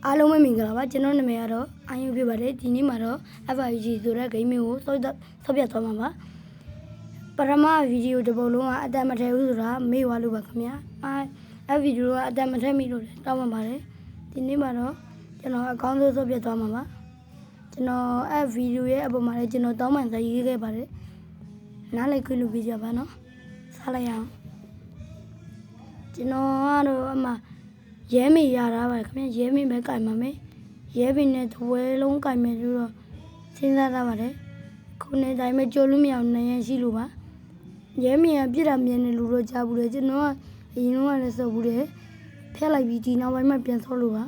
အားလုံးပဲမင်္ဂလာပါကျွန်တော်နာမည်ကတော့အာယုဖြစ်ပါတယ်ဒီနေ့မှာတော့ FIG ဆိုတဲ့ game ကိုဆော့ပြတ်သွားမှာပါပထမဗီဒီယိုတစ်ပုဒ်လုံးကအတန်မထဲဘူးဆိုတာမေ့သွားလို့ပါခင်ဗျာအဲ့ဗီဒီယိုကအတန်မထဲမိလို့တောင်းပန်ပါတယ်ဒီနေ့မှာတော့ကျွန်တော်အကောင်းဆုံးဆော့ပြတ်သွားမှာပါကျွန်တော်အဲ့ဗီဒီယိုရဲ့အပေါ်မှာလည်းကျွန်တော်တောင်းပန်စာရေးခဲ့ပါတယ်နားလည်ခွင့်လို့ပြကြပါနော်စားလိုက်အောင်ကျွန်တော်ကတော့အမှရဲမေရတာပါခင်ဗျရဲမေပဲကြိုင်ပါမယ်ရဲပင်နဲ့တဝဲလုံးကြိုင်မယ်လို့တော့စဉ်းစားထားပါတယ်ခုနေတိုင်းပဲကြိုလို့မရအောင်နိုင်ရရှိလို့ပါရဲမေကပြစ်တာမြင်နေလို့တော့ကြားဘူးလေကျွန်တော်ကအရင်ကလည်းစော်ဘူးတယ်ဖျက်လိုက်ပြီးဒီနောက်ပိုင်းမှပြန်ဆော့လို့ပါ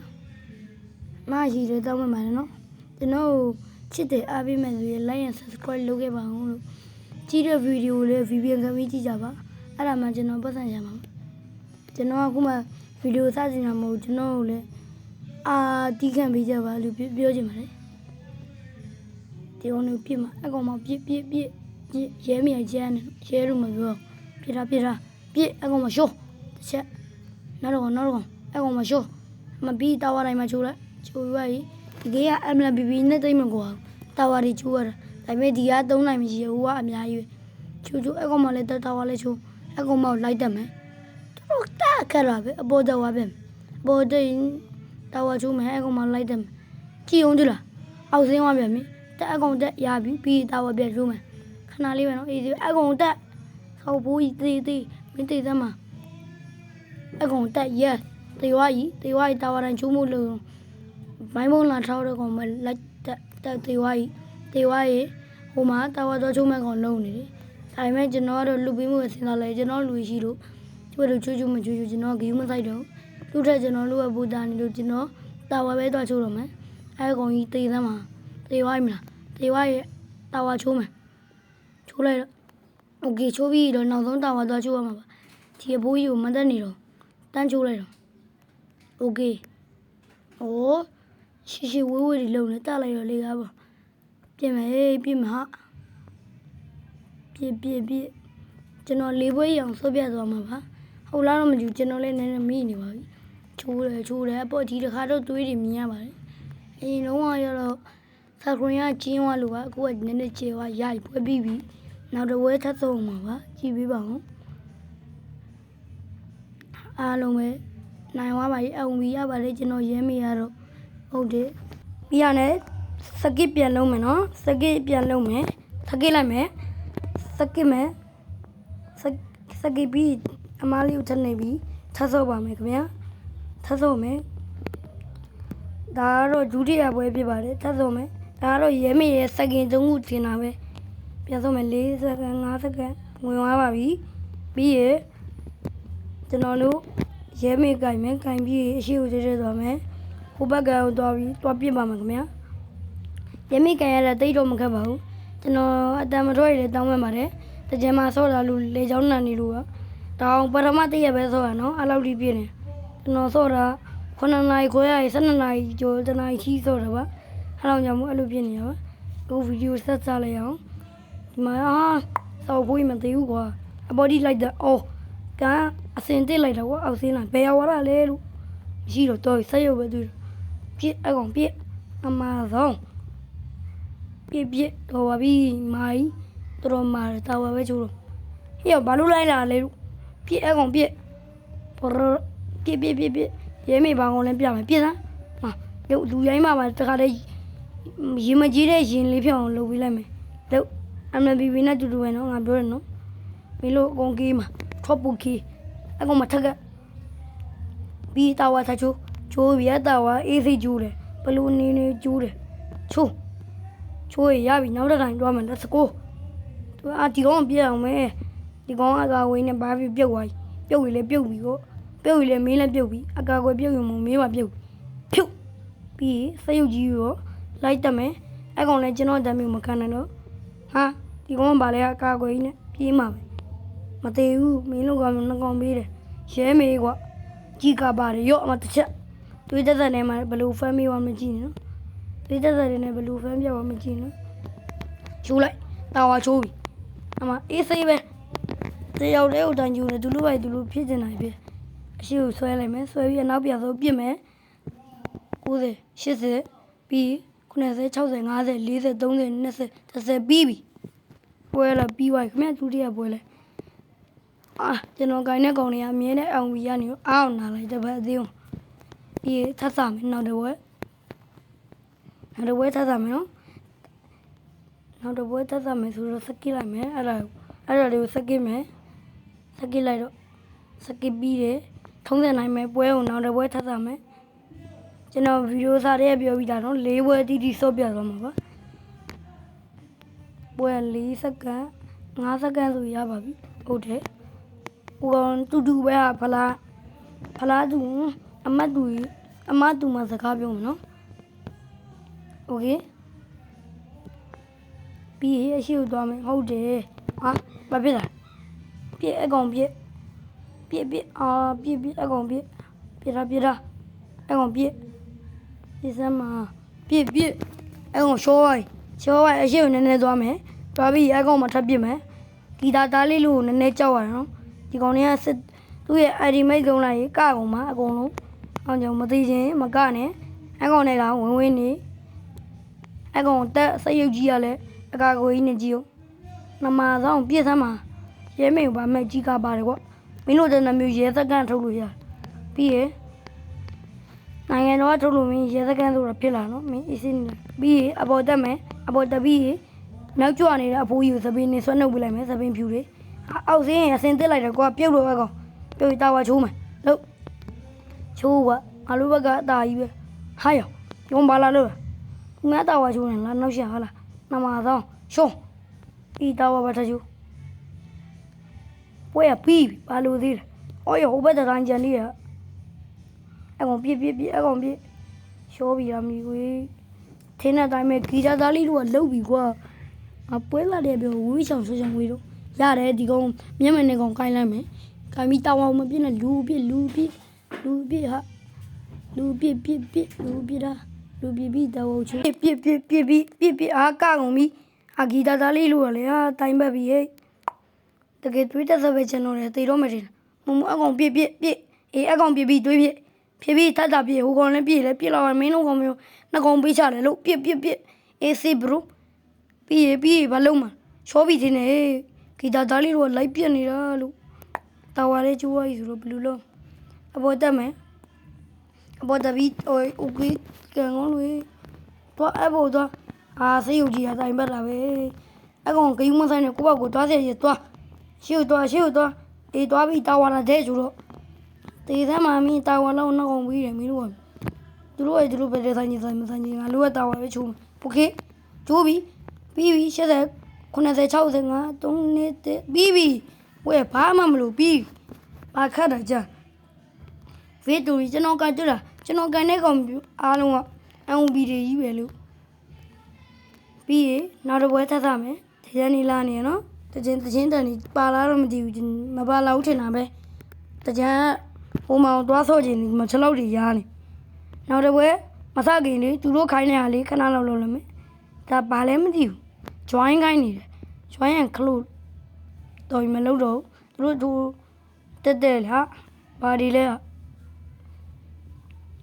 မရှိတယ်တောင်းမှပါတယ်နော်ကျွန်တော်ချစ်တယ်အားပေးမယ်ဆိုရင် like and subscribe လုပ်ခဲ့ပါဦးလို့ကြည့်တဲ့ဗီဒီယိုလေး VPN ခံပြီးကြည့်ကြပါအဲ့ဒါမှကျွန်တော်ပတ်စံရမှာကျွန်တော်ကခုမှဗီဒီယိုစတင်တာမဟုတ်ကျွန်တော်လည်းတီးခံပေးကြပါလို့ပြောချင်ပါတယ်ဒီအောင်လို့ပြစ်မှာအကောင်မပြစ်ရဲမြကျန်းနေရဲလို့မပြောပြစ်တာပြစ်အကောင်မရှိုးတစ်ချက်နောက်တော့အကောင်မရှိုးမပြီးတာဝါတိုင်းမှာချိုးလိုက်ချိုးရွားကြီးဒီကေက MLBB နဲ့တိတ်မကွာတာဝါတွေချိုးရတာဒါပေမဲ့ဒီက3နိုင်မရှိဘူးကအများကြီးပဲချိုးအကောင်မလည်းတာဝါလည်းချိုးအကောင်မလိုက်တတ်မယ်တော့တာခရပဲအပေါ်တော့ပဲဘောတိန်တာဝါချိုးမယ်အကောင်မလိုက်တယ်ကြည့်အောင်ကြလားအောက်စင်းသွားပြန်ပြီတက်အကောင်တက်ရပြီပြီးတာဝါပြန်ချိုးမယ်ခဏလေးပဲနော်အေးအကောင်တက်ဆောက်ဘူးကြီးတေးမင်းတေးသမ်းမှာအကောင်တက်ရက်တေဝါကြီးတာဝါတိုင်းချိုးမှုလို့မိုင်းမုံလာထောက်တော့ကောင်မလိုက်တက်တေဝါကြီးဟိုမှာတာဝါတော့ချိုးမဲ့ကောင်လုံးနေတယ်ဒါပေမဲ့ကျွန်တော်ကတော့လူပေးမှုအစင်လာလဲကျွန်တော်လူရှိလို့ကျွတ်ချူမချူကျွန်တော်ဂီးမဆိုင်တော့လူထက်ကျွန်တော်လူအပူတာနေလို့ကျွန်တော်တာဝါပဲတော့ချိုးတော့မယ်အဲကောင်ကြီးတေးသမ်းမှာတေဝါကြီးမလားတေဝါရဲ့တာဝါချိုးမယ်ချိုးလိုက်တော့โอเคချိုးပြီးတော့နောက်ဆုံးတာဝါတော့ချိုးရမှာပါဒီအဘိုးကြီးကိုမတက်နေတော့တန်းချိုးလိုက်တော့โอเคโอ้ရှိဝေးတွေလုံးနေတက်လိုက်တော့လေကားပေါ့ပြင်မယ်ဟာပြကျွန်တော်လေးပွဲရအောင်ဆော့ပြသွားမှာပါဟုတ်လားတော့မကြည့်ကျွန်တော်လည်းနည်းနည်းမိနေပါပြီချိုးတယ်အပေါ်ဒီတစ်ခါတော့သွေးတွေမြင်ရပါတယ်အရင်တော့ရတော့ဆာခရင်ကကျင်းသွားလို့ပါအခုကနည်းနည်းကျေသွားရိုက်ပွဲပြီးပြီနောက်တစ်ပွဲထပ်ဆုံးမှာပါကြည့်ပေးပါဦးအားလုံးပဲနိုင်သွားပါပြီအုံပြီးရပါလေကျွန်တော်ရဲမိရတော့ဟုတ်တယ်ပြီးရတယ်စကစ်ပြန်လုံးမယ်နော်စကစ်ပြန်လုံးမယ်ထပ်ကိလိုက်မယ်စကစ်ပြီးအမားလေးကိုထပ်နေပြီးထပ်စောပါမယ်ခင်ဗျာထပ်စောမယ်ဒါကတော့ဒုတိယပွဲဖြစ်ပါတယ်ထပ်စောမယ်ဒါကတော့ရဲမေရဲ့စကင်3ခုထင်တာပဲပြန်စောမယ်4စက္ကန့်5စက္ကန့်ဝင်သွားပါပြီပြီးရကျွန်တော်တို့ရဲမေကင်မယ်ကင်ပြီးအရှိကိုကျတဲ့သွားမယ်ဟိုဘက်ကတော့သွားပြီးသွားပြစ်ပါမယ်ခင်ဗျာရဲမေကင်ရတာတိတ်တော့မခက်ပါဘူးကျွန်တော်အတန်မထွက်ရတဲ့တောင်းမှန်ပါတယ်တကြံမှာဆော့တာလို့လေချောင်းနန်နေလို့ကတောင်းပထမတည့်ရပဲဆော့ရနော်အဲ့လောက်ထိပြည့်နေကျွန်တော်ဆော့တာ9နာရီခွဲရည်12နာရီကျော်တနာရီချီဆော့တာပါအဲ့လောက်ကြောင့်မို့အဲ့လိုပြည့်နေတာပါဒီဗီဒီယိုဆက်စားလိုက်အောင်ဒီမှာဆော့ဖို့မသိဘူးကွာအပေါ်ဒီလိုက်တာအော်ကအစင်တက်လိုက်တာကွာအောက်စင်းလာဘယ်ရောက်လာလဲလို့မရှိတော့ဆက်ရုပ်ပဲသူပြည့်အကောင်ပြည့်အမာဆုံးပြည့်တော့ပါပြီမိုင်းတော်မာတာဝါပဲချိုးတော့ဟေ့ဘာလို့လိုက်လာလဲလို့ပြည့်အကောင်ပြည့်ရဲမေဘာကောင်လည်းပြမယ်ပြည့်သားဟာရုပ်လူရိုင်းမှာတခါတည်းရင်မကြီးတဲ့ရင်လေးဖြောင်းအောင်လုပ်ပေးလိုက်မယ်လို့MLBBနဲ့တူတူပဲနော်ငါပြောတယ်နော်မင်းတို့အကုန်ကြီးမှာထော့ပူကြီးအကောင်မထက်ကပြီးတာဝါချိုးပြတာဝါအေးစိတ်ကျိုးတယ်ဘလူးနေကျိုးတယ်ချိုးရပြီနောက်တစ်တိုင်းတွားမယ် let's go သူဒီကောင်ပြအောင်မယ်ဒီကောင်အကာဝေးနဲ့ဘာဖြစ်ပြုတ်သွားပြုတ်ပြီကိုပြုတ်ပြီမင်းလည်းပြုတ်ပြီအကာကွယ်ပြုတ်ရင်မင်းပါပြုတ်ဖြုတ်ပြီးစရုပ်ကြီးရောလိုက်တက်မယ်အကောင်လည်းကျွန်တော်တမ်းမျိုးမခံနိုင်တော့ဟာဒီကောင်ကဘာလဲအကာကွယ်ကြီးနဲ့ပြေးမှာပဲမသေးဘူးမင်းတို့ကနှကောင်ပေးတယ်ရဲမေကွာကြီးကပါတယ်ရော့အမတစ်ချက်တွေးတက်တဲ့နေမှာဘလူးဖမ်းပြီးဝမကြည့်နော်တွေးတက်တဲ့နေဘလူးဖမ်းပြဝမကြည့်နော်ချိုးလိုက်တာဝါချိုးပြီအမအေးစိပဲတယောက်တည်းကိုတန်ကျူတယ်သူတို့ဖြစ်နေတယ်ဖြစ်အရှိကိုဆွဲလိုက်မယ်ဆွဲပြီးနောက်ပြန်ဆုံးပြစ်မယ် 90 80ပြီး90 60 50 40 30 20 30ပြီးပြီပွဲလာပြီးသွားပြီခင်ဗျဒုတိယပွဲလဲကျွန်တော်ဂိုင်းတဲ့ကောင်တွေကအမြဲတမ်းအောင်ပြီးရနေအောင်နာလိုက်တဲ့ဘက်အသေးအောင်ပြီးထပ်စားမယ်နောက်တစ်ပွဲထပ်စားမယ်နော်နောက်တစ်ပွဲထပ်စားမယ်ဆိုတော့စကစ်လိုက်မယ်အဲ့ဒါလေးကိုစကစ်မယ်စကစ်လိုက်တော့စကစ်ပြီးတယ်ထုံးစံနိုင်မယ်ပွဲကိုနောက်တစ်ပွဲထပ်စားမယ်ကျွန်တော်ဗီဒီယိုစားရဲပြောပြီးတာနော်၄ပွဲတီးတီးစော့ပြသွားမှာပါပွဲ4စက္ကန့်5စက္ကန့်ဆိုရပါပြီဟုတ်တယ်ဟိုကောင်တူပဲဟာဖလားတူအမတ်တူမှာစကားပြောမယ်နော်โอเคပြီးအရှိကိုသွားမယ်ဟုတ်တယ်ဟာဘာဖြစ်လဲပြည့်အကောင်ပြည့်အကောင်ပြည့်တာအကောင်ပြည့်စမ်းမှာပြည့်အကောင်ရှောဝိုင်းအရှိကိုနည်းနည်းသွားမယ်တွားပြီးအကောင်မှာထပ်ပြစ်မယ်ဂီတာသားလေးလို့နည်းနည်းကြောက်ရတယ်နော်ဒီကောင်တွေကသူ့ရဲ့ ID မိတ်ဆုံးလိုက်ကကောင်မှာအကုန်လုံးအောင်ကြောင့်မသိချင်းမကနဲ့အကောင်နဲ့ကဝင်နေအကောင်တက်စရုပ်ကြီးရလဲအကာကိုကြီးနဲ့ကြည့်အောင်နမဆောင်ပြည့်စမ်းမှာရဲမိန်ဘာမဲ့ကြီးကပါတယ်ကွမင်းတို့တဲ့နှမျိုးရဲစကန်ထုတ်လို့ရပြီးရနိုင်ငံတော်ထုတ်လို့မင်းရဲစကန်ဆိုတာဖြစ်လာနော်မင်းအစ်စင်းနေပြီးရအပေါ်တက်မယ်အပေါ်တက်ပြီးရနောက်ကျွနေတဲ့အဖိုးကြီးကိုသပင်းနဲ့ဆွဲနှုတ်ပြလိုက်မယ်သပင်းဖြူတွေအောက်စင်းရင်အစင်းတက်လိုက်တယ်ကွာပြုတ်လို့ပဲကောင်ပြုတ်တာဝါချိုးမယ်လို့ချိုးကငါလိုဘက်ကအသာကြီးပဲဟာရောရုံပါလာလို့ငါတာဝါချိုးနေလားနောက်ရှာဟာလားနမဆောင်ရှုံးဤတာဝါဘာထချိုးပွဲပြီးဘာလို့သေးလဲအော်ရဟိုဘက်တိုင်းကြံနေရအကောင်ပြည့်အကောင်ပြည့်ရှောပြီးရမီကွေးထင်းတဲ့တိုင်းမဲ့ဂီတာသားလေးတို့ကလှုပ်ပြီကွာအပွဲလာတဲ့ပြောဝေးချောင်ဆွချောင်ဝေးတော့ရတယ်ဒီကောင်မျက်မှန်နဲ့ကောင်ကိုင်းလိုက်မယ်ကိုင်းပြီးတောင်းအောင်မပြည့်နဲ့လူပြည့်ဟာလူပြည့်တာလူပြည့်ပြီးတော့ချူပြည့်အားကောင်းပြီအဂီတာသားလေးလို့လေဟာတိုင်းပတ်ပြီဟဲ့တကယ်တွေးတဲ့စပယ်ချန်တော်လေတေတော့မယ်တင်မမအကောင်ပြည့်အေးအကောင်ပြည့်ပြီးတွေးပြည့်ပြီးတတ်တာပြည့်ဟိုကောင်လည်းပြည့်လောက်မင်းတို့ကောင်မျိုးနှစ်ကောင်ပေးချတယ်လို့ပြည့်အေးစီဘရိုပြီးဘာလုံးမှာချောပြီးတင်နေဂီတာသားလေးတို့လိုက်ပြက်နေတာလို့တာဝါလေးကျိုးရည်ဆိုတော့ဘလူးလုံးအပေါ်တက်မယ်အပေါ်တပြီးโอเคကန်ကောင်းလို့တော့အပေါ်တော့ဆေးရုပ်ကြီးအတိုင်းပတ်လာပဲအကောင်ဂိမ်းမဆိုင်နဲ့ကိုယ့်ဘက်ကိုသွားစေရသွားရှေ့သွားအေးသွားပြီးတာဝါလာတဲ့ဆိုတော့တေးသမ်းမမင်းတာဝါလောက်နောက်အောင်ပြီးတယ်မင်းတို့ကသူတို့ပဲတဲ့ဆိုင်ကြီးမဆိုင်ကြီးငါလိုကတာဝါပဲချိုးโอเคချိုးပြီး80 90 65 3နှစ်ပြီးပြီဝဲဘာမှမလို့ပြီးဘာခတ်တာကြာဗီဒီယိုကျွန်တော်ကကြွတာကျွန်တော်ကန်တဲ့ကောင်အားလုံးကအန်ဘီတွေကြီးပဲလို့ပြီးရနောက်တစ်ပွဲထပ်သမယ်ဒီရနေလာနေရနော်တချင်းတန်ဒီပါလာတော့မသိဘူးမပါလာဘူးထင်တာပဲတကြံဟိုမောင်သွားဆော့ခြင်းမချလောက်တွေရားနေနောက်တစ်ပွဲမစခင်လေသူတို့ခိုင်းနေတာလေခဏလောက်လုပ်လိုက်မယ်ဒါဘာလဲမသိဘူး join ခိုင်းနေတယ် join and close တော်ရင်မလုပ်တော့သူတို့တက်ဟာဘာဒီလဲ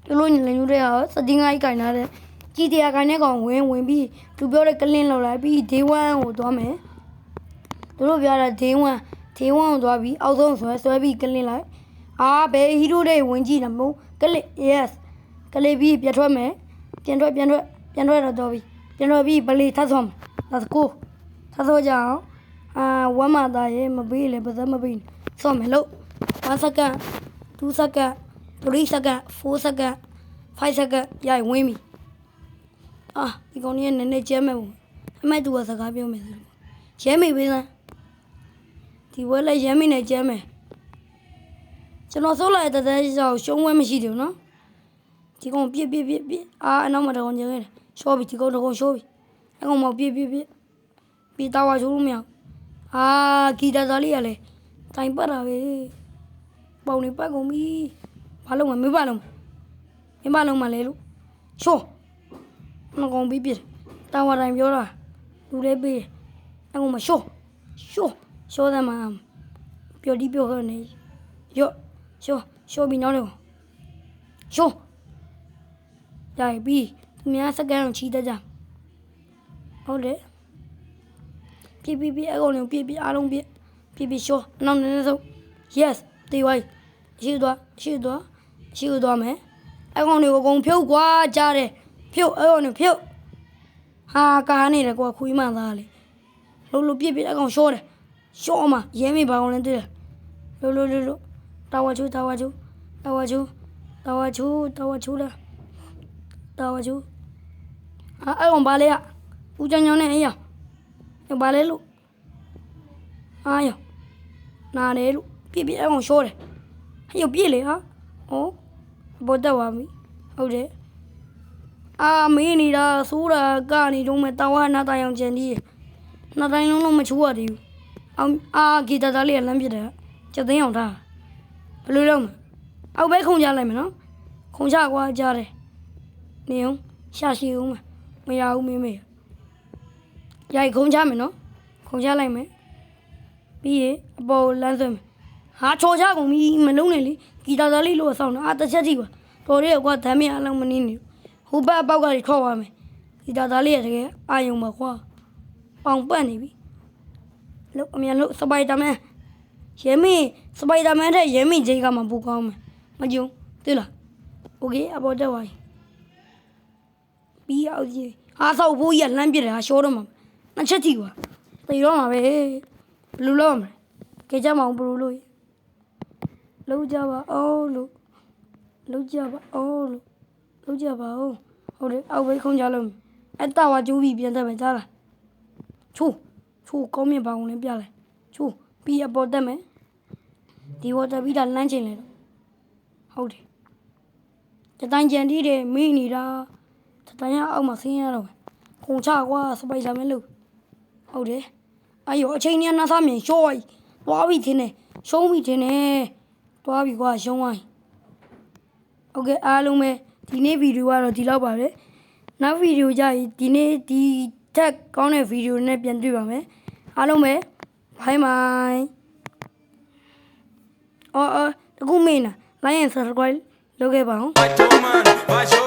သူတို့ညီလေးတွေကစတင်ငိုင်းကင်လာတဲ့ကြီးတရားကင်တဲ့ကောင်ဝင်ပြီးသူပြောတဲ့ကလင်းလောက်လိုက်ပြီး day 1ကိုသွားမယ်သူတို့ပြောတာ day 1ကိုသွားပြီးအောက်ဆုံးဆွဲပြီးကလင်းလိုက်ဘယ်ဟီးရိုးတွေဝင်ကြည့်တာမဟုတ်ကလစ် yes ကလေးပြီးပြထွက်မယ်ပြန်ထွက်တော့ပြီးပြန်ထွက်ပြီးပလီထပ်ဆုံး let's go ထပ်ဆုံးကြအောင်ဝမ်းမသားရေမပေးလေပါစမပေးဆော့မယ်လို့1 second 2 second 3 second 4 second 5 second ရိုက်ဝင်းပြီဒီကောင်ကြီးနည်းနည်းကျဲမဲ့ဘူးအမေသူကစကားပြောမယ်ဆိုရဲမိပေးစမ်းဒီဝဲလိုက်ရဲမိနဲ့ကျဲမယ်ကျွန်တော်စိုးလိုက်တဲ့ကြောင်ရှုံးဝဲမရှိတယ်နော်ဒီကောင်ပြစ်အနောက်မှာတော့ကျဲခဲ့တယ်ရှော့ပြီဒီကောင်တော့ရှော့ပြီအကောင်မပြစ်ပြီးတာဝါချိုးလို့မရဂီတာသားလေးရလဲတိုင်ပတ်တာပဲပေါင်နေပတ်ကုန်ပြီဘာလုံးမပါလုံးမလဲလို့ရှော့မကောင်ပြီးပြတာဝါတိုင်းပြောတာလူလေးပေးအကောင်မရှော့တယ်မှာပြောခဲ့နေရော့ရှော့ပြီးနောက်တော့ရှော့ ကြာပြီသူများစကန်ကိုချီတတ်ကြဟုတ်တယ်ပြအကောင်လေးပြအားလုံးပြရှော့နောက်နည်းနည်းဆုံး yes တေးဝိုင်းရှိသွားမယ်အကောင်လေးကိုအကုန်ဖြုတ်ကွာကြားတယ်ဖြုတ်အကောင်လေးဖြုတ်ဟာကားနေတယ်ကွာခွေးမှသားလေလို့ပြအကောင်ရှော့တယ်ရှော့မှာရဲမေပါအောင်လည်းတွေ့တယ်လို့တာဝါချိုးလားတာဝါချိုးအဲ့ကောင်ပါလေကဦးချောင်းချောင်းနဲ့အေးရပါလေလို့အားရနာတယ်လို့ပြအဲ့ကောင်ရှော့တယ်ဟဲ့ပြလေဟာဟောဘောတက်သွားပြီဟုတ်တယ်အာမေးနေတာစိုးတာကနေတော့မဲ့တာဝါနာတာရောင်ကျန်ဒီနှစ်တိုင်းလုံးမချိုးရသေးဘူးအာဂီတာသားလေးကလမ်းပြတယ်ချက်သိန်းအောင်ထားဘယ်လိုလုပ်မလဲအောက်ပဲခုံချလိုက်မယ်နော်ခုံချကွာကြားတယ်နေအောင်ရှာရှိဦးမရဘူးမေးရိုက်ခုံချမယ်နော်ခုံချလိုက်မယ်ပြီးရင်အပေါ်လမ်းဆွဲမယ်ဟာချော်ချကုန်ပြီမလုံးနဲ့လေဂီတာသားလေးလို့အဆောင်တော့တစ်ချက်ကြည့်ပါတော်ရဲကွာဓာတ်မရအလုံးမနေနေဟိုဘက်အပေါက်ကကြီးထွက်သွားမယ်ဂီတာသားလေးရတကယ်အာယုံပါကွာပေါင်ပတ်နေပြီလို့အမြန်လို့စပိုက်ဒါမန်ရဲမင်းစပိုက်ဒါမန်တဲ့ရဲမင်းဂျိတ်ကမှပိုကောင်းမယ်မကြုံသိလားโอเคအပေါ်တက်သွားပြီးအောင်ကြီးဟာဆောက်ဖို့ကြီးကလမ်းပြတယ်ဟာရှောတော့မှာနှစ်ချက်ကြည့်ကွာသိတော့မှာပဲဘယ်လိုလုပ်မလဲကြကြမအောင်ဘယ်လိုလုပ်လုံးကြပါအောင်လို့လုံးကြပါအောင်ဟုတ်တယ်အောက်ပဲခုံကြလို့အဲ့တာဝါကျိုးပြီးပြန်တက်မယ်ကြားလားချိုးကောင်းမြင်ပါအောင်လည်းပြလိုက်ချိုးပြီးအပေါ်တက်မယ်ဒီဝတ်တက်ပြီးတာလမ်းချင်လေတော့ဟုတ်တယ်တတိုင်းကြံတီးတယ်မိနေတာတတိုင်းအောက်မှာဆင်းရတော့ခုံချကွာစပိုက်လာမယ်လို့ဟုတ်တယ်အဲ့ရောအချိန်နဲ့နှားစားမြင်ရှော့သွားပြီထင်တယ်ရှုံးပြီထင်တယ်သွားပြီကွာရှုံးသွားโอเคအားလုံးပဲဒီနေ့ဗီဒီယိုကတော့ဒီလောက်ပါပဲနောက်ဗီဒီယိုကြရင်ဒီနေ့ဒီထက်ကောင်းတဲ့ဗီဒီယိုနဲ့ပြန်တွေ့ပါမယ်အားလုံးပဲဘိုင်တကူမင်းလား like and subscribe လုပ်ခဲ့ပါအောင်